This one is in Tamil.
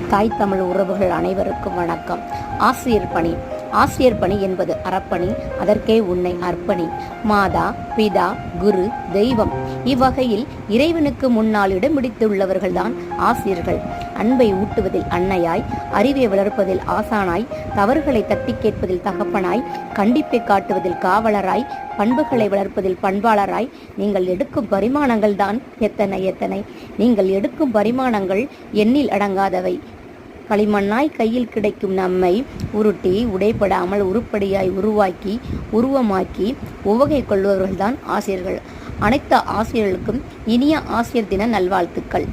தாய் தமிழ் உறவுகள் அனைவருக்கும் வணக்கம். ஆசிரியர் பணி. ஆசிரியர் பணி என்பது அறப்பணி. அதற்கே உன்னை அர்ப்பணி. மாதா, பிதா, குரு, தெய்வம் இவ்வகையில் இறைவனுக்கு முன்னால் இடம் பிடித்துள்ளவர்கள்தான் ஆசிரியர்கள். அன்பை ஊட்டுவதில் அன்னையாய், அறிவை வளர்ப்பதில் ஆசானாய், தவறுகளை தட்டி கேட்பதில் தகப்பனாய், கண்டிப்பை காட்டுவதில் காவலராய், பண்புகளை வளர்ப்பதில் பண்பாளராய் நீங்கள் எடுக்கும் பரிமாணங்கள் தான் எத்தனை. நீங்கள் எடுக்கும் பரிமாணங்கள் எண்ணில் அடங்காதவை. களிமண்ணாய் கையில் கிடைக்கும் நம்மை உருட்டி உடைப்படாமல் உருப்படியாய் உருவாக்கி உருவமாக்கி உவகை கொள்பவர்கள்தான் ஆசிரியர்கள். அனைத்து ஆசிரியர்களுக்கும் இனிய ஆசிரியர் தின நல்வாழ்த்துக்கள்.